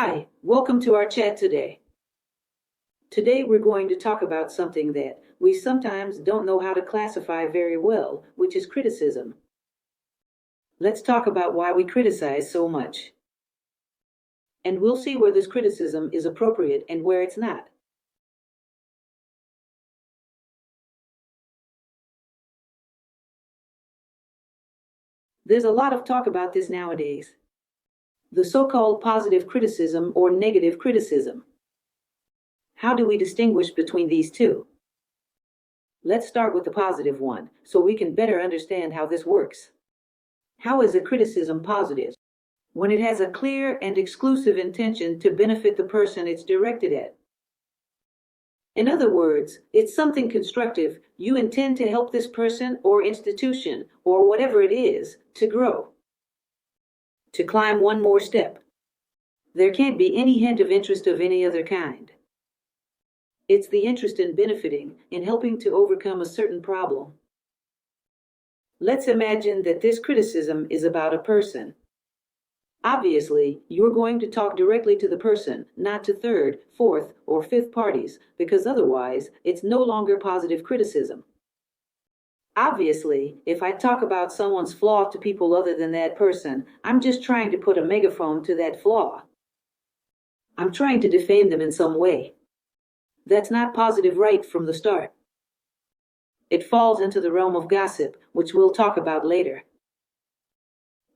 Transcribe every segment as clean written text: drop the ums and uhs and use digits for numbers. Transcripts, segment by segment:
Hi, welcome to our chat today. Today we're going to talk about something that we sometimes don't know how to classify very well, which is criticism. Let's talk about why we criticize so much. And we'll see where this criticism is appropriate and where it's not. There's a lot of talk about this nowadays. The so-called positive criticism or negative criticism. How do we distinguish between these two? Let's start with the positive one, so we can better understand how this works. How is a criticism positive? When it has a clear and exclusive intention to benefit the person it's directed at. In other words, it's something constructive. You intend to help this person or institution, or whatever it is, to grow. To climb one more step. There can't be any hint of interest of any other kind. It's the interest in benefiting, in helping to overcome a certain problem. Let's imagine that this criticism is about a person. Obviously, you're going to talk directly to the person, not to third, fourth, or fifth parties, because otherwise, it's no longer positive criticism. Obviously, if I talk about someone's flaw to people other than that person, I'm just trying to put a megaphone to that flaw. I'm trying to defame them in some way. That's not positive right from the start. It falls into the realm of gossip, which we'll talk about later.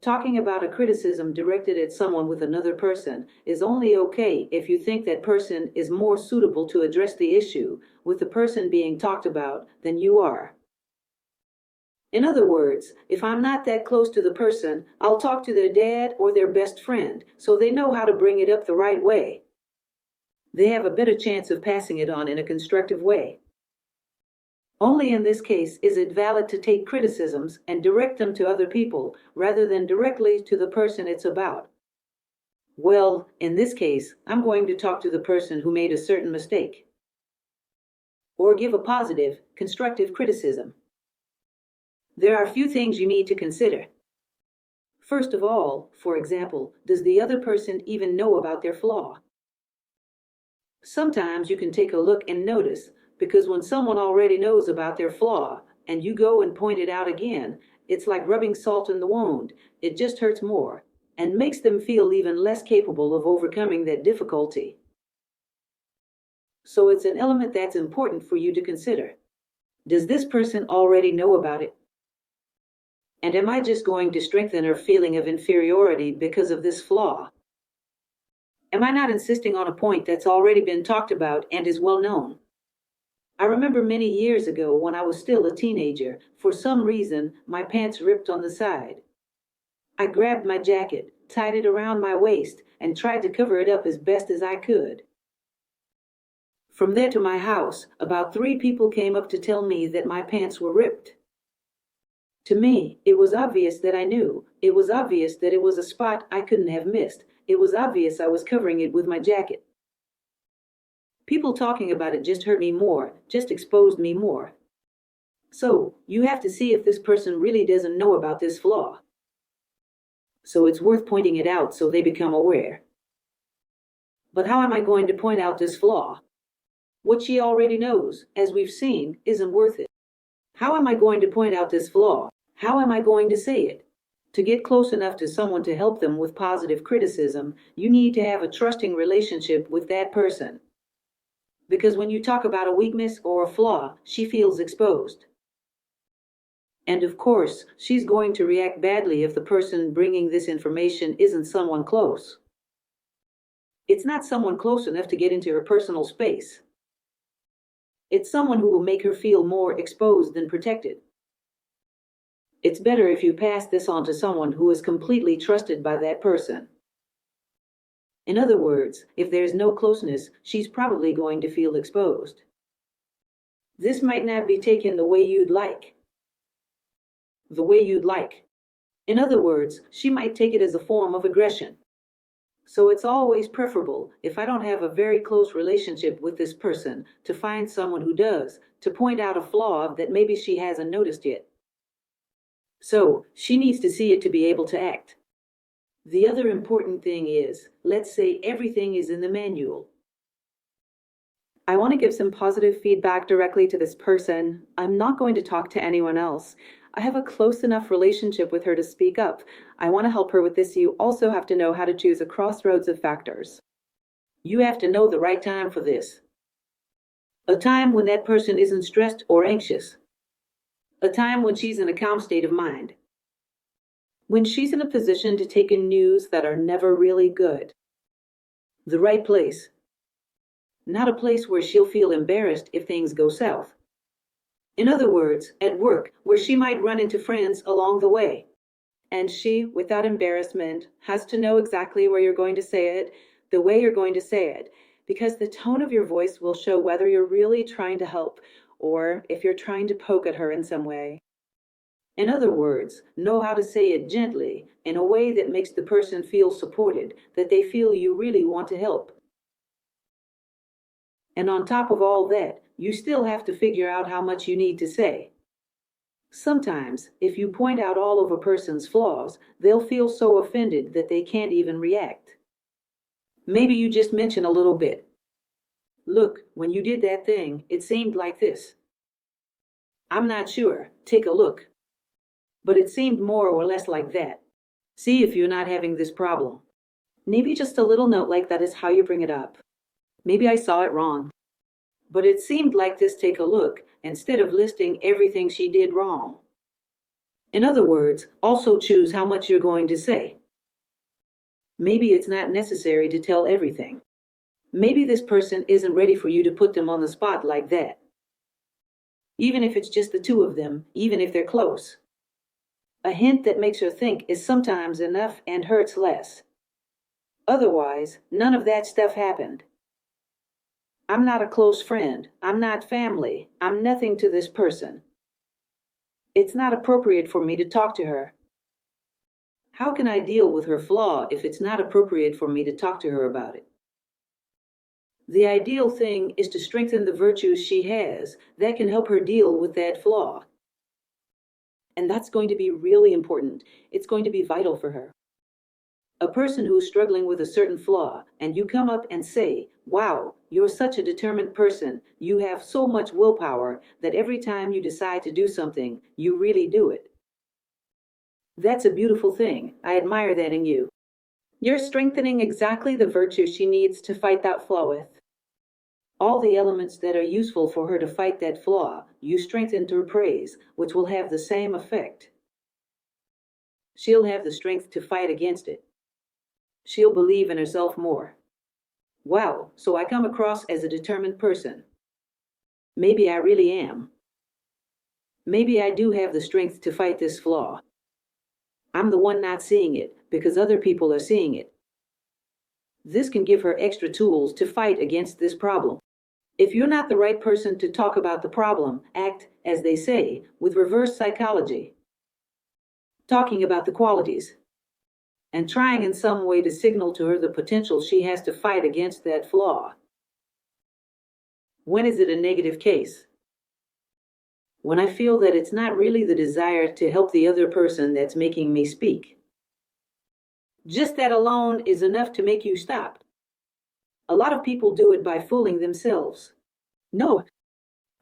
Talking about a criticism directed at someone with another person is only okay if you think that person is more suitable to address the issue with the person being talked about than you are. In other words, if I'm not that close to the person, I'll talk to their dad or their best friend so they know how to bring it up the right way. They have a better chance of passing it on in a constructive way. Only in this case is it valid to take criticisms and direct them to other people rather than directly to the person it's about. Well, in this case, I'm going to talk to the person who made a certain mistake. Or give a positive, constructive criticism. There are a few things you need to consider. First of all, for example, does the other person even know about their flaw? Sometimes you can take a look and notice, because when someone already knows about their flaw and you go and point it out again, it's like rubbing salt in the wound. It just hurts more and makes them feel even less capable of overcoming that difficulty. So it's an element that's important for you to consider. Does this person already know about it? And am I just going to strengthen her feeling of inferiority because of this flaw? Am I not insisting on a point that's already been talked about and is well known? I remember many years ago when I was still a teenager, for some reason, my pants ripped on the side. I grabbed my jacket, tied it around my waist, and tried to cover it up as best as I could. From there to my house, about 3 people came up to tell me that my pants were ripped. To me, it was obvious that I knew. It was obvious that it was a spot I couldn't have missed. It was obvious I was covering it with my jacket. People talking about it just hurt me more, just exposed me more. So, you have to see if this person really doesn't know about this flaw. So it's worth pointing it out so they become aware. But how am I going to point out this flaw? What she already knows, as we've seen, isn't worth it. How am I going to point out this flaw? How am I going to say it? To get close enough to someone to help them with positive criticism, you need to have a trusting relationship with that person. Because when you talk about a weakness or a flaw, she feels exposed. And of course, she's going to react badly if the person bringing this information isn't someone close. It's not someone close enough to get into her personal space. It's someone who will make her feel more exposed than protected. It's better if you pass this on to someone who is completely trusted by that person. In other words, if there's no closeness, she's probably going to feel exposed. This might not be taken the way you'd like. In other words, she might take it as a form of aggression. So it's always preferable, if I don't have a very close relationship with this person, to find someone who does, to point out a flaw that maybe she hasn't noticed yet. So, she needs to see it to be able to act. The other important thing is, let's say everything is in the manual. I want to give some positive feedback directly to this person. I'm not going to talk to anyone else. I have a close enough relationship with her to speak up. I want to help her with this. You also have to know how to choose a crossroads of factors. You have to know the right time for this. A time when that person isn't stressed or anxious. A time when she's in a calm state of mind. When she's in a position to take in news that are never really good. The right place. Not a place where she'll feel embarrassed if things go south. In other words, at work, where she might run into friends along the way. And she, without embarrassment, has to know exactly where you're going to say it, the way you're going to say it, because the tone of your voice will show whether you're really trying to help or if you're trying to poke at her in some way. In other words, know how to say it gently, in a way that makes the person feel supported, that they feel you really want to help. And on top of all that, you still have to figure out how much you need to say. Sometimes, if you point out all of a person's flaws, they'll feel so offended that they can't even react. Maybe you just mention a little bit. Look, when you did that thing, it seemed like this. I'm not sure. Take a look. But it seemed more or less like that. See if you're not having this problem. Maybe just a little note like that is how you bring it up. Maybe I saw it wrong. But it seemed like this. Take a look, instead of listing everything she did wrong. In other words, also choose how much you're going to say. Maybe it's not necessary to tell everything. Maybe this person isn't ready for you to put them on the spot like that. Even if it's just the two of them, even if they're close. A hint that makes her think is sometimes enough and hurts less. Otherwise, none of that stuff happened. I'm not a close friend. I'm not family. I'm nothing to this person. It's not appropriate for me to talk to her. How can I deal with her flaw if it's not appropriate for me to talk to her about it? The ideal thing is to strengthen the virtues she has that can help her deal with that flaw. And that's going to be really important. It's going to be vital for her. A person who's struggling with a certain flaw, and you come up and say, wow, you're such a determined person. You have so much willpower that every time you decide to do something, you really do it. That's a beautiful thing. I admire that in you. You're strengthening exactly the virtue she needs to fight that flaw with. All the elements that are useful for her to fight that flaw, you strengthen through praise, which will have the same effect. She'll have the strength to fight against it. She'll believe in herself more. Wow, so I come across as a determined person. Maybe I really am. Maybe I do have the strength to fight this flaw. I'm the one not seeing it because other people are seeing it. This can give her extra tools to fight against this problem. If you're not the right person to talk about the problem, act, as they say, with reverse psychology. Talking about the qualities. And trying in some way to signal to her the potential she has to fight against that flaw. When is it a negative case? When I feel that it's not really the desire to help the other person that's making me speak. Just that alone is enough to make you stop. A lot of people do it by fooling themselves. No,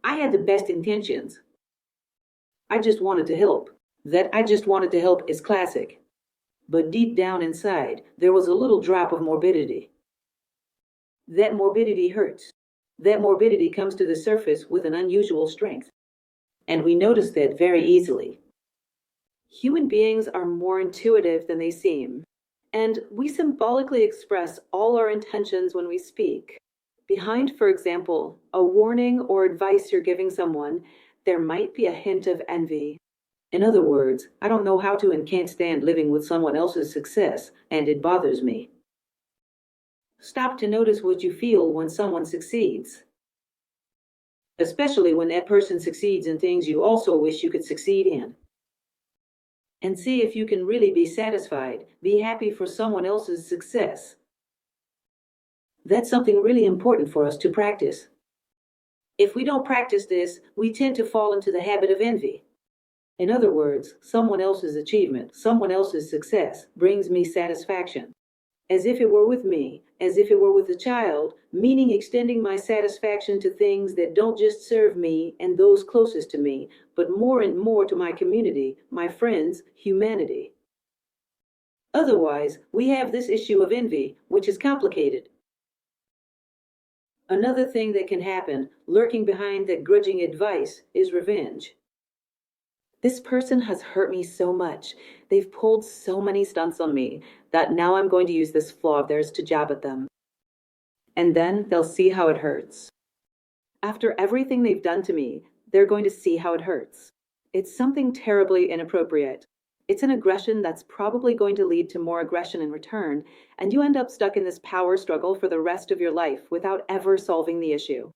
I had the best intentions. I just wanted to help. That I just wanted to help is classic. But deep down inside, there was a little drop of morbidity. That morbidity hurts. That morbidity comes to the surface with an unusual strength. And we notice that very easily. Human beings are more intuitive than they seem. And we symbolically express all our intentions when we speak. Behind, for example, a warning or advice you're giving someone, there might be a hint of envy. In other words, I don't know how to and can't stand living with someone else's success, and it bothers me. Stop to notice what you feel when someone succeeds. Especially when that person succeeds in things you also wish you could succeed in. And see if you can really be satisfied, be happy for someone else's success. That's something really important for us to practice. If we don't practice this, we tend to fall into the habit of envy. In other words, someone else's achievement, someone else's success brings me satisfaction. As if it were with me, as if it were with the child, meaning extending my satisfaction to things that don't just serve me and those closest to me, but more and more to my community, my friends, humanity. Otherwise, we have this issue of envy, which is complicated. Another thing that can happen, lurking behind that grudging advice, is revenge. This person has hurt me so much. They've pulled so many stunts on me that now I'm going to use this flaw of theirs to jab at them. And then they'll see how it hurts. After everything they've done to me, they're going to see how it hurts. It's something terribly inappropriate. It's an aggression that's probably going to lead to more aggression in return, and you end up stuck in this power struggle for the rest of your life without ever solving the issue.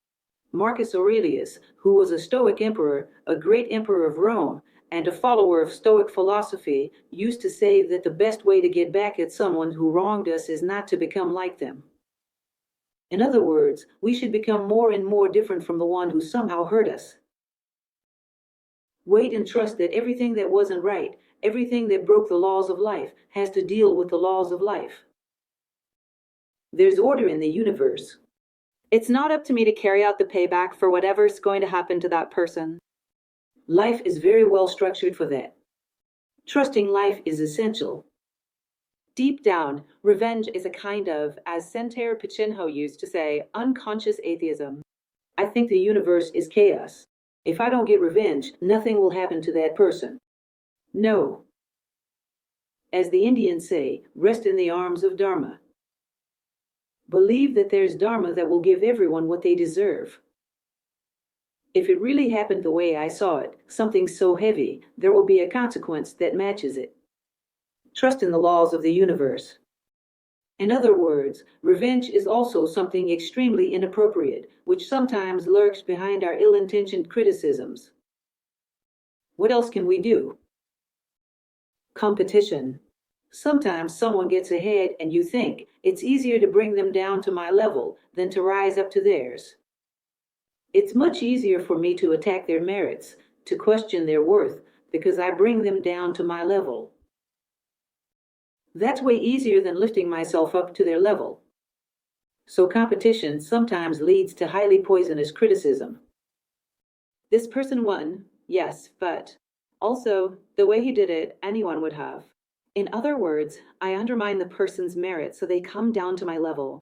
Marcus Aurelius, who was a Stoic emperor, a great emperor of Rome, and a follower of Stoic philosophy, used to say that the best way to get back at someone who wronged us is not to become like them. In other words, we should become more and more different from the one who somehow hurt us. Wait and trust that everything that wasn't right, everything that broke the laws of life, has to deal with the laws of life. There's order in the universe. It's not up to me to carry out the payback for whatever's going to happen to that person. Life is very well structured for that. Trusting life is essential. Deep down, revenge is a kind of, as Sentair Pichinho used to say, unconscious atheism. I think the universe is chaos. If I don't get revenge, nothing will happen to that person. No. As the Indians say, rest in the arms of Dharma. Believe that there's Dharma that will give everyone what they deserve. If it really happened the way I saw it, something so heavy, there will be a consequence that matches it. Trust in the laws of the universe. In other words, revenge is also something extremely inappropriate, which sometimes lurks behind our ill-intentioned criticisms. What else can we do? Competition. Sometimes someone gets ahead and you think it's easier to bring them down to my level than to rise up to theirs. It's much easier for me to attack their merits, to question their worth, because I bring them down to my level. That's way easier than lifting myself up to their level. So competition sometimes leads to highly poisonous criticism. This person won, yes, but also, the way he did it, anyone would have. In other words, I undermine the person's merit so they come down to my level.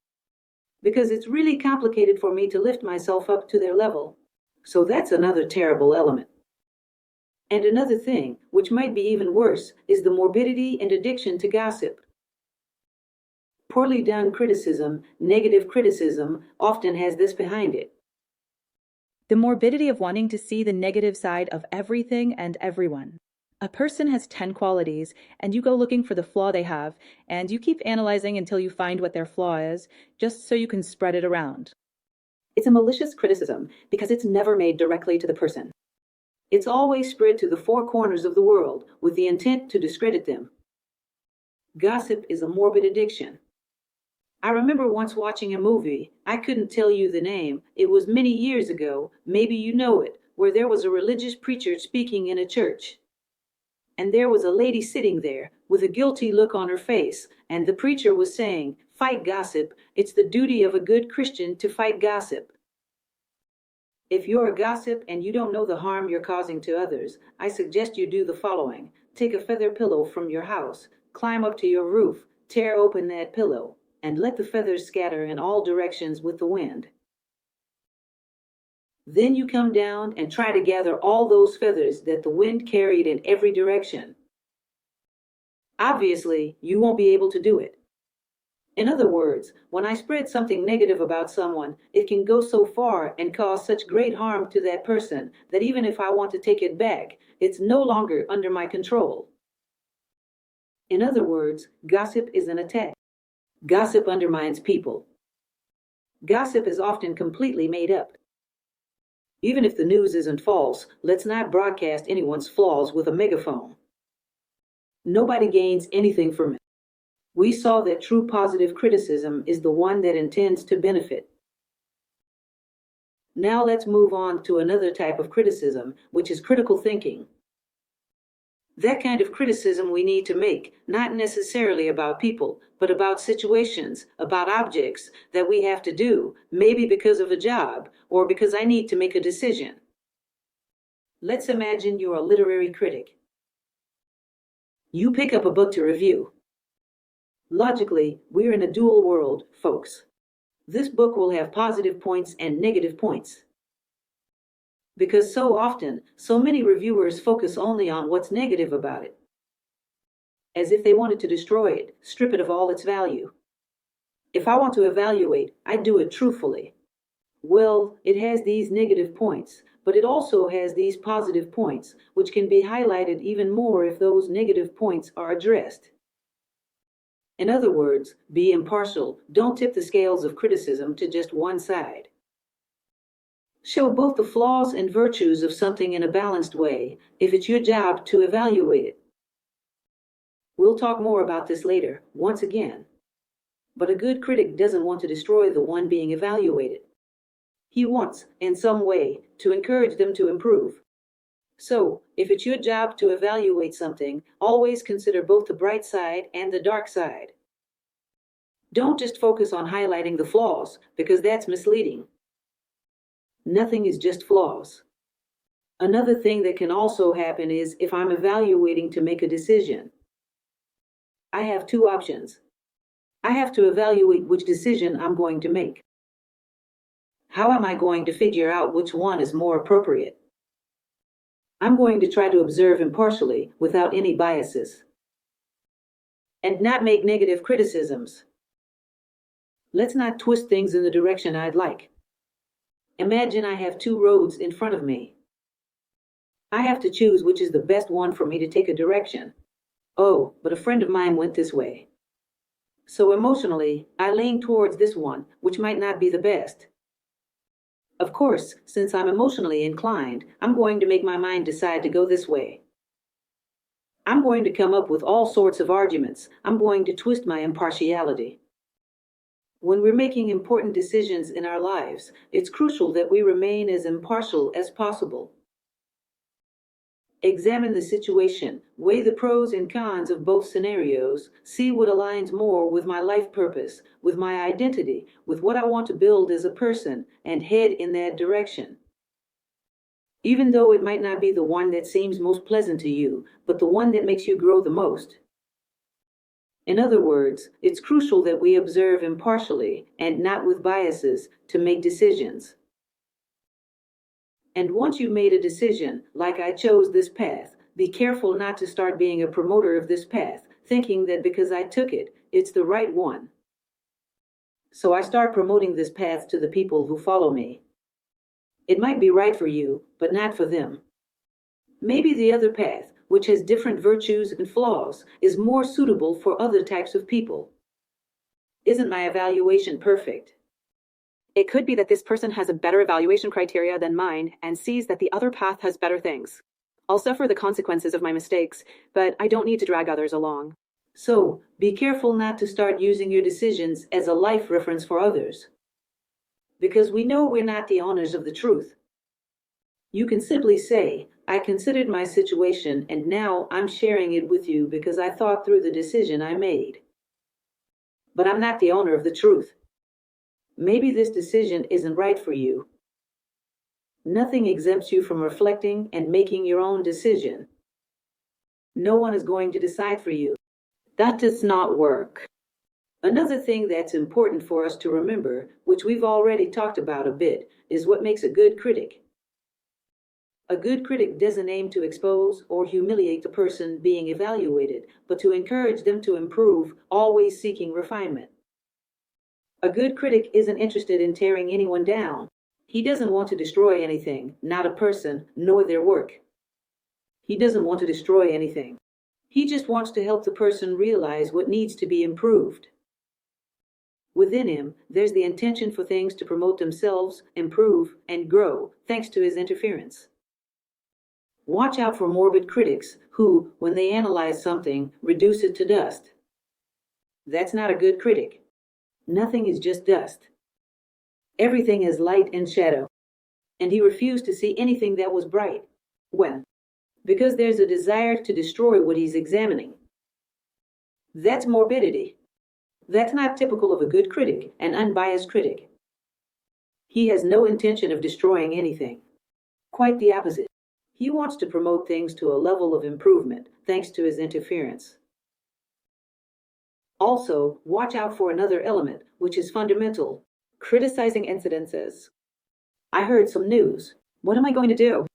Because it's really complicated for me to lift myself up to their level. So that's another terrible element. And another thing, which might be even worse, is the morbidity and addiction to gossip. Poorly done criticism, negative criticism, often has this behind it. The morbidity of wanting to see the negative side of everything and everyone. A person has 10 qualities, and you go looking for the flaw they have, and you keep analyzing until you find what their flaw is, just so you can spread it around. It's a malicious criticism because it's never made directly to the person. It's always spread to the four corners of the world with the intent to discredit them. Gossip is a morbid addiction. I remember once watching a movie, I couldn't tell you the name, it was many years ago, maybe you know it, where there was a religious preacher speaking in a church. And there was a lady sitting there with a guilty look on her face, and the preacher was saying, "Fight gossip. It's the duty of a good Christian to fight gossip." If you're a gossip and you don't know the harm you're causing to others, I suggest you do the following. Take a feather pillow from your house, climb up to your roof, tear open that pillow, and let the feathers scatter in all directions with the wind. Then you come down and try to gather all those feathers that the wind carried in every direction. Obviously, you won't be able to do it. In other words, when I spread something negative about someone, it can go so far and cause such great harm to that person that even if I want to take it back, it's no longer under my control. In other words, gossip is an attack. Gossip undermines people. Gossip is often completely made up. Even if the news isn't false, let's not broadcast anyone's flaws with a megaphone. Nobody gains anything from it. We saw that true positive criticism is the one that intends to benefit. Now let's move on to another type of criticism, which is critical thinking. That kind of criticism we need to make, not necessarily about people, but about situations, about objects that we have to do, maybe because of a job, or because I need to make a decision. Let's imagine you're a literary critic. You pick up a book to review. Logically, we're in a dual world, folks. This book will have positive points and negative points. Because so often, so many reviewers focus only on what's negative about it, as if they wanted to destroy it, strip it of all its value. If I want to evaluate, I do it truthfully. Well, it has these negative points, but it also has these positive points, which can be highlighted even more if those negative points are addressed. In other words, be impartial. Don't tip the scales of criticism to just one side. Show both the flaws and virtues of something in a balanced way, if it's your job to evaluate it. We'll talk more about this later, once again. But a good critic doesn't want to destroy the one being evaluated. He wants, in some way, to encourage them to improve. So, if it's your job to evaluate something, always consider both the bright side and the dark side. Don't just focus on highlighting the flaws, because that's misleading. Nothing is just flaws. Another thing that can also happen is if I'm evaluating to make a decision. I have two options. I have to evaluate which decision I'm going to make. How am I going to figure out which one is more appropriate? I'm going to try to observe impartially, without any biases, and not make negative criticisms. Let's not twist things in the direction I'd like. Imagine I have two roads in front of me. I have to choose which is the best one for me to take a direction. Oh, but a friend of mine went this way. So emotionally, I lean towards this one, which might not be the best. Of course, since I'm emotionally inclined, I'm going to make my mind decide to go this way. I'm going to come up with all sorts of arguments. I'm going to twist my impartiality. When we're making important decisions in our lives, it's crucial that we remain as impartial as possible. Examine the situation, weigh the pros and cons of both scenarios, see what aligns more with my life purpose, with my identity, with what I want to build as a person, and head in that direction. Even though it might not be the one that seems most pleasant to you, but the one that makes you grow the most. In other words, it's crucial that we observe impartially and not with biases to make decisions. And once you've made a decision, like I chose this path, be careful not to start being a promoter of this path, thinking that because I took it, it's the right one. So I start promoting this path to the people who follow me. It might be right for you, but not for them. Maybe the other path, which has different virtues and flaws, is more suitable for other types of people. Isn't my evaluation perfect? It could be that this person has a better evaluation criteria than mine and sees that the other path has better things. I'll suffer the consequences of my mistakes, but I don't need to drag others along. So, be careful not to start using your decisions as a life reference for others. Because we know we're not the owners of the truth. You can simply say, I considered my situation and now I'm sharing it with you because I thought through the decision I made. But I'm not the owner of the truth. Maybe this decision isn't right for you. Nothing exempts you from reflecting and making your own decision. No one is going to decide for you. That does not work. Another thing that's important for us to remember, which we've already talked about a bit, is what makes a good critic. A good critic doesn't aim to expose or humiliate the person being evaluated, but to encourage them to improve, always seeking refinement. A good critic isn't interested in tearing anyone down. He doesn't want to destroy anything, not a person, nor their work. He doesn't want to destroy anything. He just wants to help the person realize what needs to be improved. Within him, there's the intention for things to promote themselves, improve, and grow, thanks to his interference. Watch out for morbid critics who, when they analyze something, reduce it to dust. That's not a good critic. Nothing is just dust. Everything is light and shadow. And he refused to see anything that was bright. When because there's a desire to destroy what he's examining. That's morbidity. That's not typical of a good critic, an unbiased critic. He has no intention of destroying anything. Quite the opposite. He wants to promote things to a level of improvement, thanks to his interference. Also, watch out for another element, which is fundamental: Criticizing incidences. I heard some news. What am I going to do?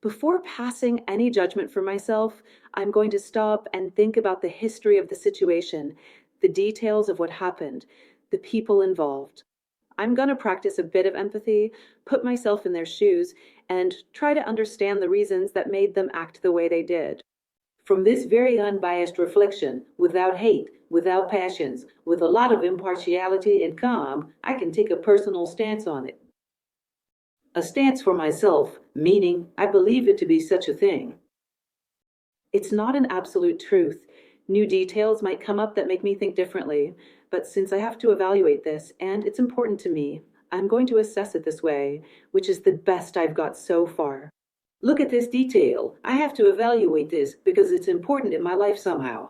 Before passing any judgment for myself, I'm going to stop and think about the history of the situation, the details of what happened, the people involved. I'm going to practice a bit of empathy, put myself in their shoes, and try to understand the reasons that made them act the way they did. From this very unbiased reflection, without hate, without passions, with a lot of impartiality and calm, I can take a personal stance on it. A stance for myself, meaning I believe it to be such a thing. It's not an absolute truth. New details might come up that make me think differently, but since I have to evaluate this, and it's important to me, I'm going to assess it this way, which is the best I've got so far. Look at this detail. I have to evaluate this because it's important in my life somehow.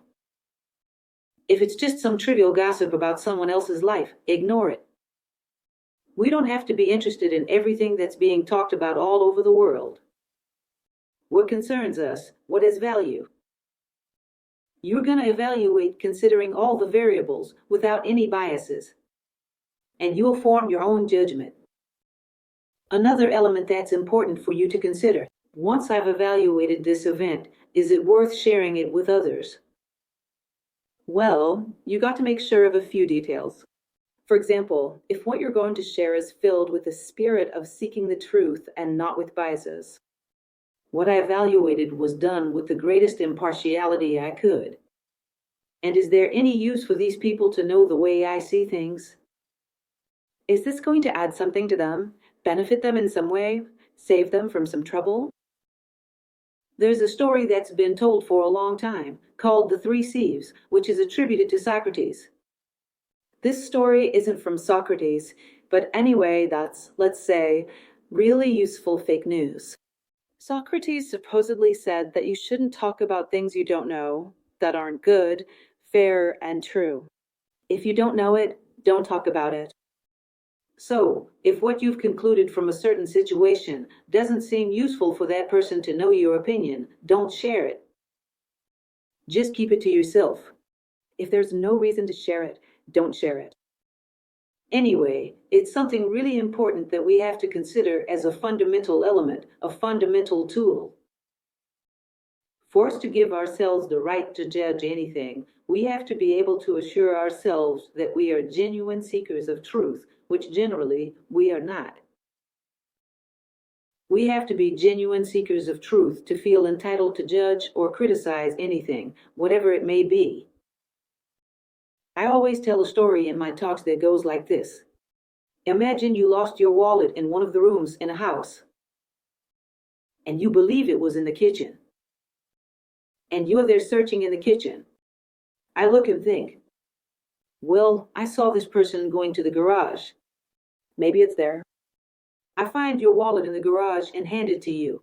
If it's just some trivial gossip about someone else's life, ignore it. We don't have to be interested in everything that's being talked about all over the world. What concerns us, what has value? You're going to evaluate considering all the variables without any biases, and you'll form your own judgment. Another element that's important for you to consider: once I've evaluated this event, is it worth sharing it with others? Well, you got to make sure of a few details. For example, if what you're going to share is filled with the spirit of seeking the truth and not with biases. What I evaluated was done with the greatest impartiality I could. And is there any use for these people to know the way I see things? Is this going to add something to them, benefit them in some way, save them from some trouble? There's a story that's been told for a long time, called The Three Sieves, which is attributed to Socrates. This story isn't from Socrates, but anyway, that's, let's say, really useful fake news. Socrates supposedly said that you shouldn't talk about things you don't know, that aren't good, fair, and true. If you don't know it, don't talk about it. So, if what you've concluded from a certain situation doesn't seem useful for that person to know your opinion, don't share it. Just keep it to yourself. If there's no reason to share it, don't share it. Anyway, it's something really important that we have to consider as a fundamental element, a fundamental tool. For us to give ourselves the right to judge anything, we have to be able to assure ourselves that we are genuine seekers of truth, which generally we are not. We have to be genuine seekers of truth to feel entitled to judge or criticize anything, whatever it may be. I always tell a story in my talks that goes like this. Imagine you lost your wallet in one of the rooms in a house, and you believe it was in the kitchen. And you're there searching in the kitchen. I look and think, well, I saw this person going to the garage. Maybe it's there. I find your wallet in the garage and hand it to you.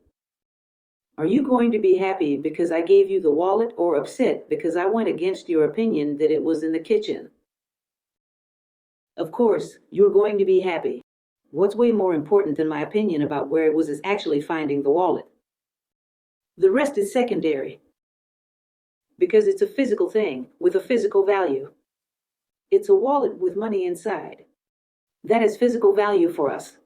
Are you going to be happy because I gave you the wallet, or upset because I went against your opinion that it was in the kitchen? Of course, you're going to be happy. What's way more important than my opinion about where it was is actually finding the wallet. The rest is secondary, because it's a physical thing with a physical value. It's a wallet with money inside. That has physical value for us.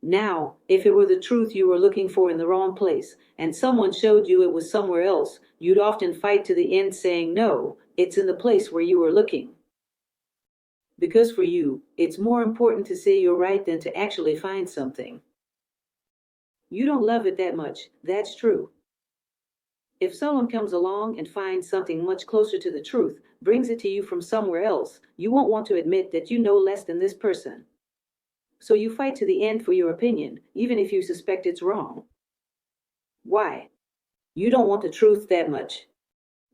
Now, if it were the truth you were looking for in the wrong place, and someone showed you it was somewhere else, you'd often fight to the end saying, no, it's in the place where you were looking. Because for you, it's more important to say you're right than to actually find something. You don't love it that much, that's true. If someone comes along and finds something much closer to the truth, brings it to you from somewhere else, you won't want to admit that you know less than this person. So you fight to the end for your opinion, even if you suspect it's wrong. Why? You don't want the truth that much.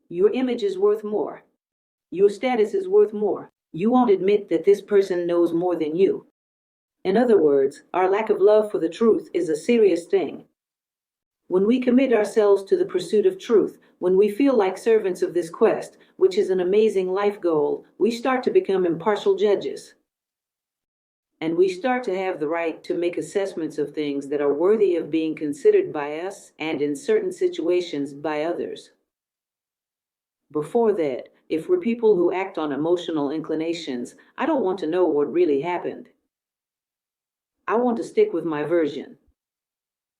Your image is worth more. Your status is worth more. You won't admit that this person knows more than you. In other words, our lack of love for the truth is a serious thing. When we commit ourselves to the pursuit of truth, when we feel like servants of this quest, which is an amazing life goal, we start to become impartial judges. And we start to have the right to make assessments of things that are worthy of being considered by us and in certain situations by others. Before that, if we're people who act on emotional inclinations, I don't want to know what really happened. I want to stick with my version.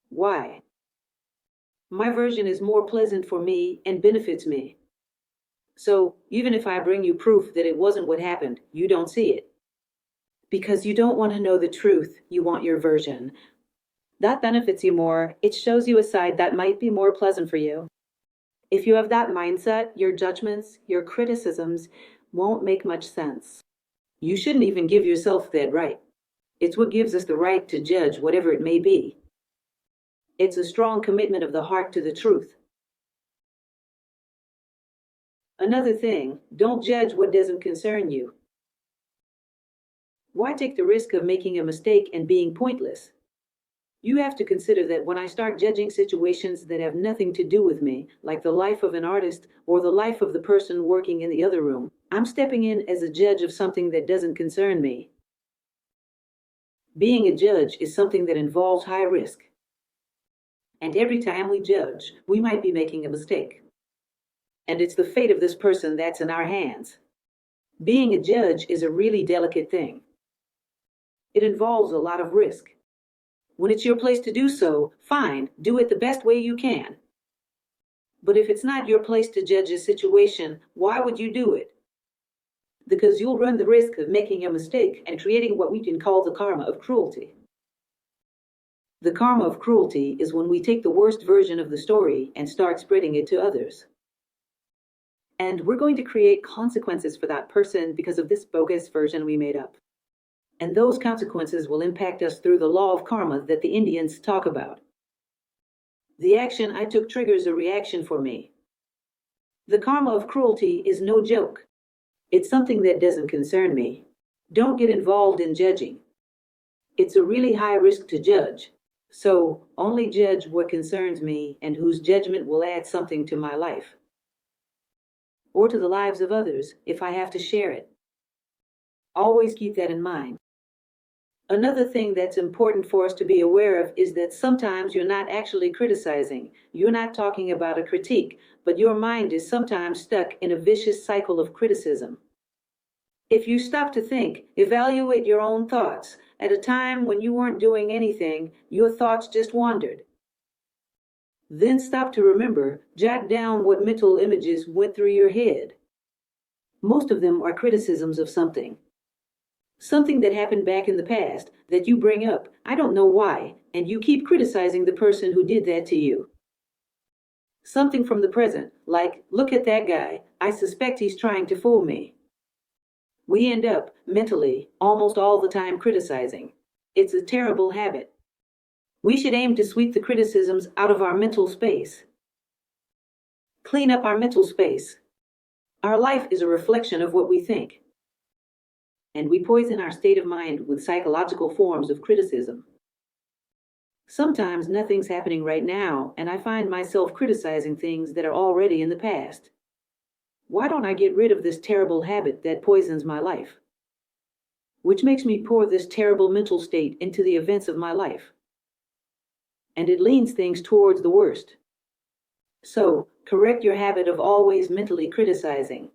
Why? My version is more pleasant for me and benefits me. So, even if I bring you proof that it wasn't what happened, you don't see it. Because you don't want to know the truth, you want your version. That benefits you more. It shows you a side that might be more pleasant for you. If you have that mindset, your judgments, your criticisms won't make much sense. You shouldn't even give yourself that right. It's what gives us the right to judge whatever it may be. It's a strong commitment of the heart to the truth. Another thing, don't judge what doesn't concern you. Why take the risk of making a mistake and being pointless? You have to consider that when I start judging situations that have nothing to do with me, like the life of an artist or the life of the person working in the other room, I'm stepping in as a judge of something that doesn't concern me. Being a judge is something that involves high risk. And every time we judge, we might be making a mistake. And it's the fate of this person that's in our hands. Being a judge is a really delicate thing. It involves a lot of risk. When it's your place to do so, fine, do it the best way you can. But if it's not your place to judge a situation, why would you do it? Because you'll run the risk of making a mistake and creating what we can call the karma of cruelty. The karma of cruelty is when we take the worst version of the story and start spreading it to others. And we're going to create consequences for that person because of this bogus version we made up. And those consequences will impact us through the law of karma that the Indians talk about. The action I took triggers a reaction for me. The karma of cruelty is no joke. It's something that doesn't concern me. Don't get involved in judging. It's a really high risk to judge. So, only judge what concerns me and whose judgment will add something to my life. Or to the lives of others, if I have to share it. Always keep that in mind. Another thing that's important for us to be aware of is that sometimes you're not actually criticizing. You're not talking about a critique, but your mind is sometimes stuck in a vicious cycle of criticism. If you stop to think, evaluate your own thoughts. At a time when you weren't doing anything, your thoughts just wandered. Then stop to remember, jot down what mental images went through your head. Most of them are criticisms of something. Something that happened back in the past that you bring up, I don't know why, and you keep criticizing the person who did that to you. Something from the present, like, look at that guy, I suspect he's trying to fool me. We end up, mentally, almost all the time criticizing. It's a terrible habit. We should aim to sweep the criticisms out of our mental space. Clean up our mental space. Our life is a reflection of what we think. And we poison our state of mind with psychological forms of criticism. Sometimes nothing's happening right now, and I find myself criticizing things that are already in the past. Why don't I get rid of this terrible habit that poisons my life? Which makes me pour this terrible mental state into the events of my life. And it leans things towards the worst. So, correct your habit of always mentally criticizing.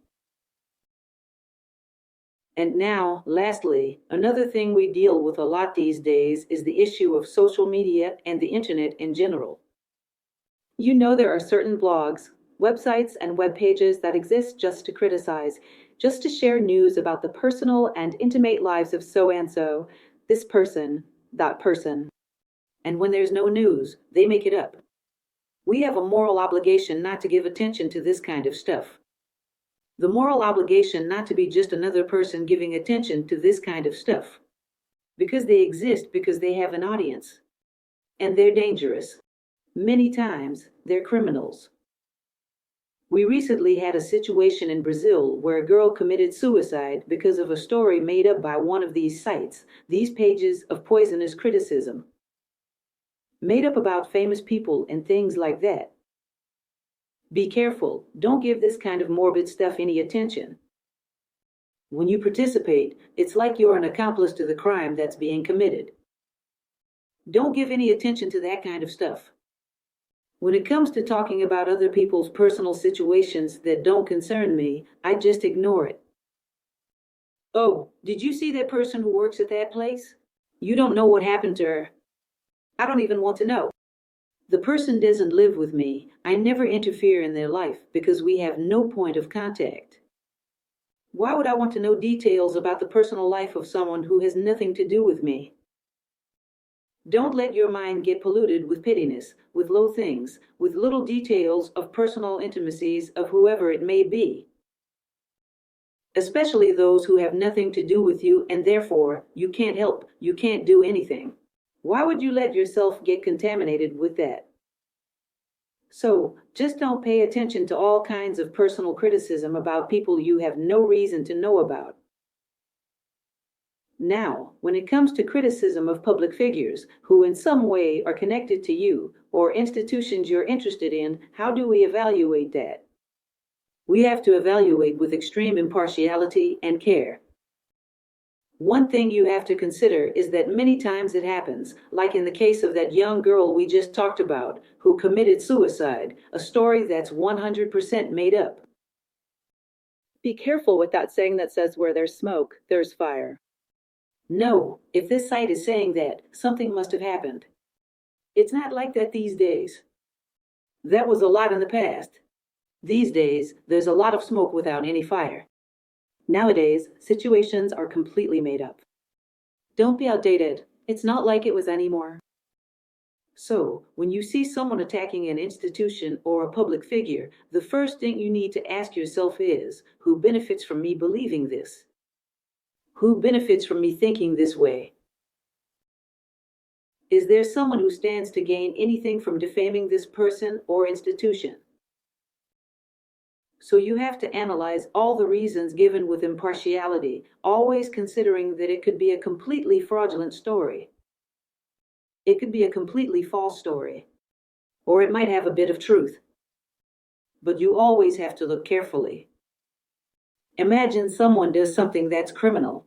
And now, lastly, another thing we deal with a lot these days is the issue of social media and the internet in general. You know, there are certain blogs, websites, and web pages that exist just to criticize, just to share news about the personal and intimate lives of so-and-so, this person, that person. And when there's no news, they make it up. We have a moral obligation not to give attention to this kind of stuff. The moral obligation not to be just another person giving attention to this kind of stuff. Because they exist because they have an audience. And they're dangerous. Many times, they're criminals. We recently had a situation in Brazil where a girl committed suicide because of a story made up by one of these sites, these pages of poisonous criticism. made up about famous people and things like that. Be careful, don't give this kind of morbid stuff any attention. When you participate, it's like you're an accomplice to the crime that's being committed. Don't give any attention to that kind of stuff. When it comes to talking about other people's personal situations that don't concern me, I just ignore it. Oh, did you see that person who works at that place? You don't know what happened to her. I don't even want to know. The person doesn't live with me. I never interfere in their life because we have no point of contact. Why would I want to know details about the personal life of someone who has nothing to do with me? Don't let your mind get polluted with pettiness, with low things, with little details of personal intimacies of whoever it may be. Especially those who have nothing to do with you and therefore you can't help, you can't do anything. Why would you let yourself get contaminated with that? So, just don't pay attention to all kinds of personal criticism about people you have no reason to know about. Now, when it comes to criticism of public figures who in some way are connected to you or institutions you're interested in, how do we evaluate that? We have to evaluate with extreme impartiality and care. One thing you have to consider is that many times it happens, like in the case of that young girl we just talked about, who committed suicide, a story that's 100% made up. Be careful with that saying that says where there's smoke, there's fire. No, if this site is saying that, something must have happened. It's not like that these days. That was a lot in the past. These days, there's a lot of smoke without any fire. Nowadays, situations are completely made up. Don't be outdated. It's not like it was anymore. So, when you see someone attacking an institution or a public figure, the first thing you need to ask yourself is, who benefits from me believing this? Who benefits from me thinking this way? Is there someone who stands to gain anything from defaming this person or institution? So you have to analyze all the reasons given with impartiality, always considering that it could be a completely fraudulent story. It could be a completely false story. Or it might have a bit of truth. But you always have to look carefully. Imagine someone does something that's criminal.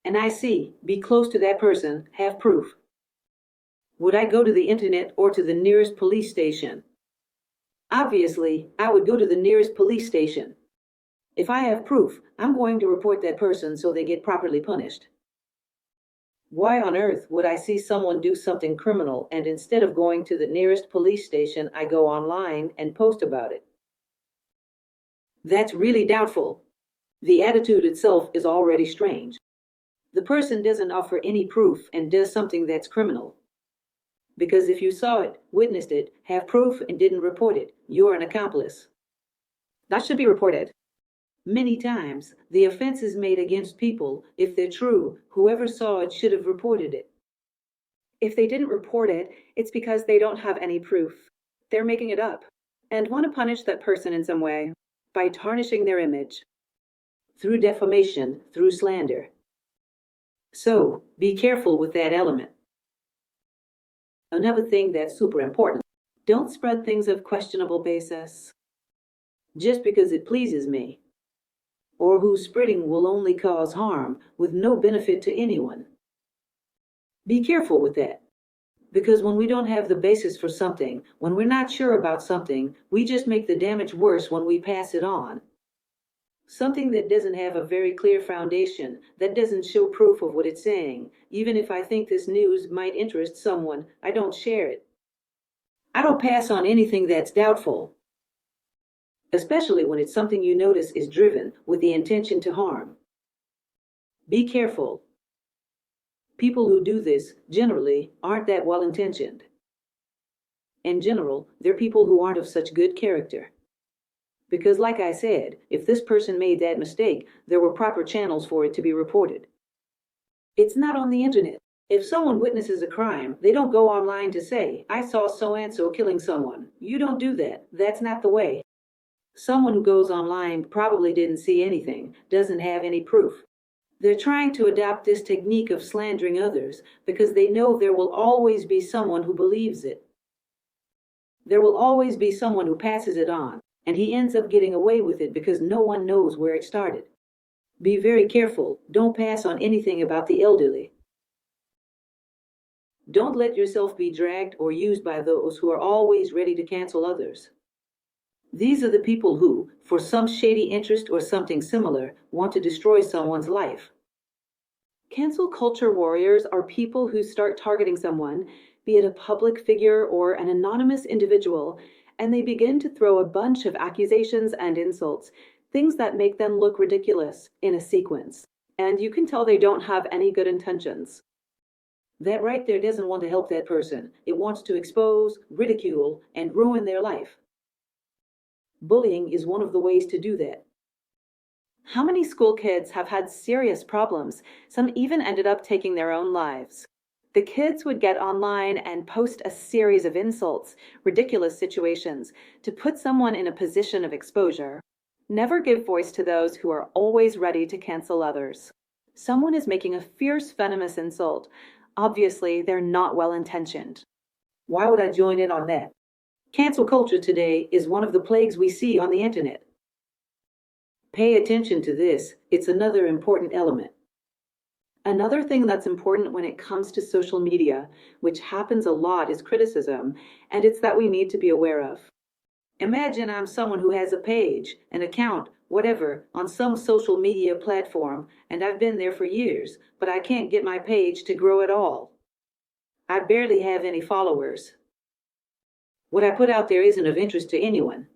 And I see, be close to that person, have proof. Would I go to the internet or to the nearest police station? Obviously, I would go to the nearest police station. If I have proof, I'm going to report that person so they get properly punished. Why on earth would I see someone do something criminal and instead of going to the nearest police station, I go online and post about it? That's really doubtful. The attitude itself is already strange. The person doesn't offer any proof and does something that's criminal. Because if you saw it, witnessed it, have proof and didn't report it, you're an accomplice. That should be reported. Many times, the offense is made against people. If they're true, whoever saw it should have reported it. If they didn't report it, it's because they don't have any proof. They're making it up and want to punish that person in some way by tarnishing their image. Through defamation, through slander. So, be careful with that element. Another thing that's super important, don't spread things of questionable basis. Just because it pleases me, or whose spreading will only cause harm with no benefit to anyone. Be careful with that, because when we don't have the basis for something, when we're not sure about something, we just make the damage worse when we pass it on. Something that doesn't have a very clear foundation, that doesn't show proof of what it's saying. Even if I think this news might interest someone, I don't share it. I don't pass on anything that's doubtful. Especially when it's something you notice is driven with the intention to harm. Be careful. People who do this, generally, aren't that well-intentioned. In general, they're people who aren't of such good character. Because like I said, if this person made that mistake, there were proper channels for it to be reported. It's not on the internet. If someone witnesses a crime, they don't go online to say, I saw so-and-so killing someone. You don't do that. That's not the way. Someone who goes online probably didn't see anything, doesn't have any proof. They're trying to adopt this technique of slandering others because they know there will always be someone who believes it. There will always be someone who passes it on, and he ends up getting away with it because no one knows where it started. Be very careful. Don't pass on anything about the elderly. Don't let yourself be dragged or used by those who are always ready to cancel others. These are the people who, for some shady interest or something similar, want to destroy someone's life. Cancel culture warriors are people who start targeting someone, be it a public figure or an anonymous individual, and they begin to throw a bunch of accusations and insults, things that make them look ridiculous, in a sequence. And you can tell they don't have any good intentions. That right there doesn't want to help that person. It wants to expose, ridicule, and ruin their life. Bullying is one of the ways to do that. How many school kids have had serious problems? Some even ended up taking their own lives. The kids would get online and post a series of insults, ridiculous situations, to put someone in a position of exposure. Never give voice to those who are always ready to cancel others. Someone is making a fierce, venomous insult. Obviously, they're not well-intentioned. Why would I join in on that? Cancel culture today is one of the plagues we see on the internet. Pay attention to this. It's another important element. Another thing that's important when it comes to social media, which happens a lot, is criticism, and it's that we need to be aware of. Imagine I'm someone who has a page, an account, whatever, on some social media platform, and I've been there for years, but I can't get my page to grow at all. I barely have any followers. What I put out there isn't of interest to anyone.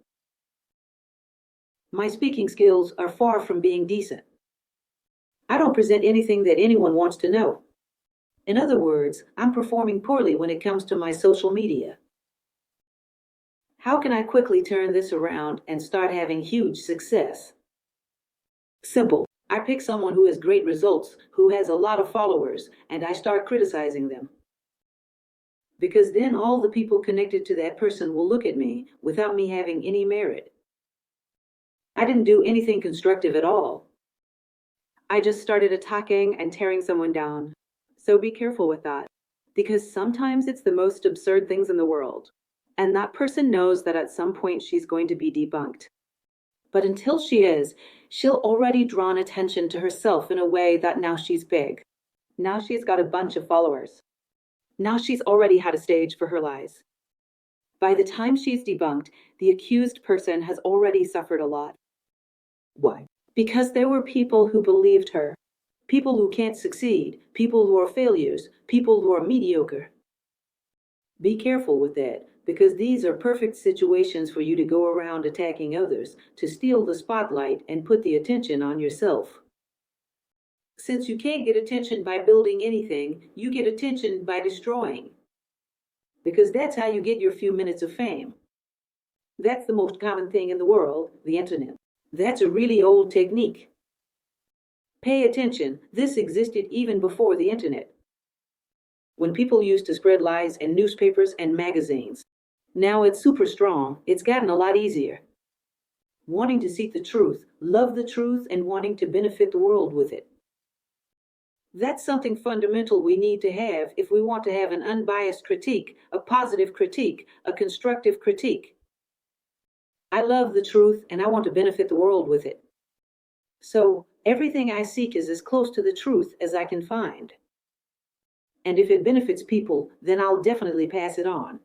My speaking skills are far from being decent. I don't present anything that anyone wants to know. In other words, I'm performing poorly when it comes to my social media. How can I quickly turn this around and start having huge success? Simple. I pick someone who has great results, who has a lot of followers, and I start criticizing them. Because then all the people connected to that person will look at me without me having any merit. I didn't do anything constructive at all. I just started attacking and tearing someone down. So be careful with that, because sometimes it's the most absurd things in the world. And that person knows that at some point she's going to be debunked. But until she is, she'll already drawn attention to herself in a way that now she's big. Now she's got a bunch of followers. Now she's already had a stage for her lies. By the time she's debunked, the accused person has already suffered a lot. Why? Because there were people who believed her. People who can't succeed, people who are failures, people who are mediocre. Be careful with that, because these are perfect situations for you to go around attacking others, to steal the spotlight and put the attention on yourself. Since you can't get attention by building anything, you get attention by destroying. Because that's how you get your few minutes of fame. That's the most common thing in the world, the internet. That's a really old technique. Pay attention, this existed even before the internet. When people used to spread lies in newspapers and magazines. Now it's super strong, it's gotten a lot easier. Wanting to seek the truth, love the truth, and wanting to benefit the world with it. That's something fundamental we need to have if we want to have an unbiased critique, a positive critique, a constructive critique. I love the truth and I want to benefit the world with it. So everything I seek is as close to the truth as I can find. And if it benefits people, then I'll definitely pass it on.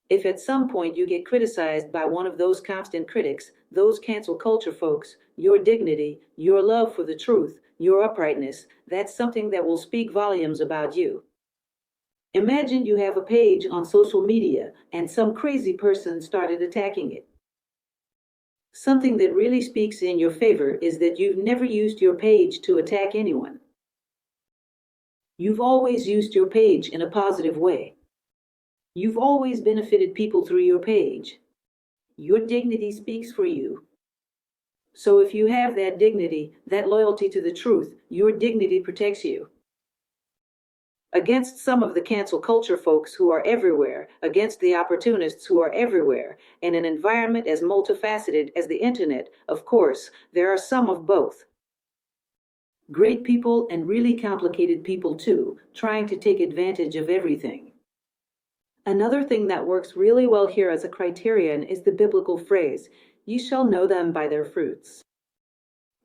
If at some point you get criticized by one of those constant critics, those cancel culture folks, your dignity, your love for the truth, your uprightness, that's something that will speak volumes about you. Imagine you have a page on social media and some crazy person started attacking it. Something that really speaks in your favor is that you've never used your page to attack anyone. You've always used your page in a positive way. You've always benefited people through your page. Your dignity speaks for you. So if you have that dignity, that loyalty to the truth, your dignity protects you. Against some of the cancel culture folks who are everywhere, against the opportunists who are everywhere, in an environment as multifaceted as the internet, of course, there are some of both. Great people and really complicated people too, trying to take advantage of everything. Another thing that works really well here as a criterion is the biblical phrase, "You shall know them by their fruits."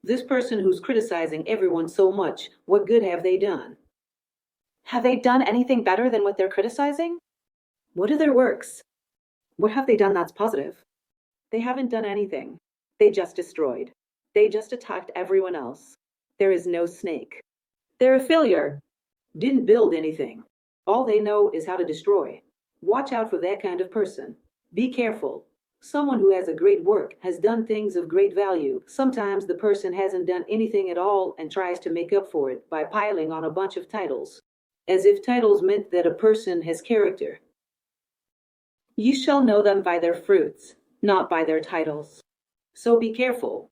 This person who's criticizing everyone so much, what good have they done? Have they done anything better than what they're criticizing? What are their works? What have they done that's positive? They haven't done anything. They just destroyed. They just attacked everyone else. There is no snake. They're a failure. Didn't build anything. All they know is how to destroy. Watch out for that kind of person. Be careful. Someone who has a great work has done things of great value. Sometimes the person hasn't done anything at all and tries to make up for it by piling on a bunch of titles, as if titles meant that a person has character. You shall know them by their fruits, not by their titles. So be careful.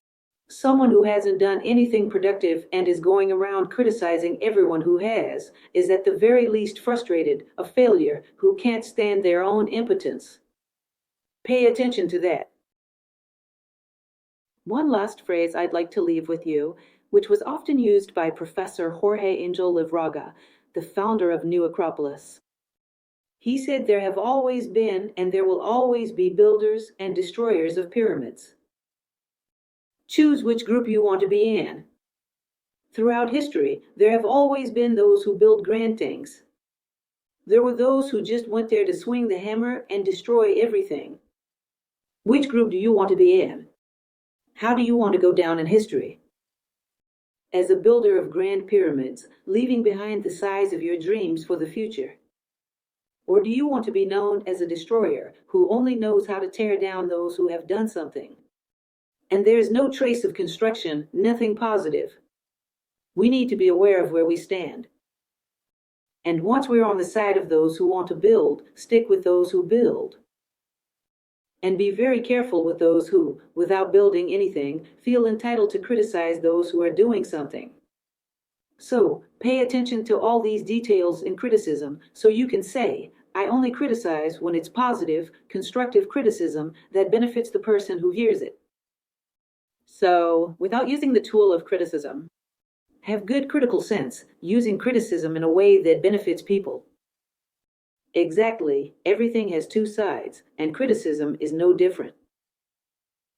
Someone who hasn't done anything productive and is going around criticizing everyone who has is at the very least frustrated, a failure, who can't stand their own impotence. Pay attention to that. One last phrase I'd like to leave with you, which was often used by Professor Jorge Angel Livraga, the founder of New Acropolis. He said there have always been and there will always be builders and destroyers of pyramids. Choose which group you want to be in. Throughout history, there have always been those who build grand things. There were those who just went there to swing the hammer and destroy everything. Which group do you want to be in? How do you want to go down in history? As a builder of grand pyramids, leaving behind the size of your dreams for the future? Or do you want to be known as a destroyer who only knows how to tear down those who have done something? And there's no trace of construction, nothing positive. We need to be aware of where we stand. And once we're on the side of those who want to build, stick with those who build. And be very careful with those who, without building anything, feel entitled to criticize those who are doing something. So, pay attention to all these details in criticism so you can say, I only criticize when it's positive, constructive criticism that benefits the person who hears it. So, without using the tool of criticism, have good critical sense, using criticism in a way that benefits people. Exactly, everything has two sides, and criticism is no different.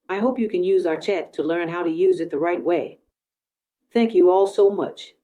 I hope you can use our chat to learn how to use it the right way. Thank you all so much.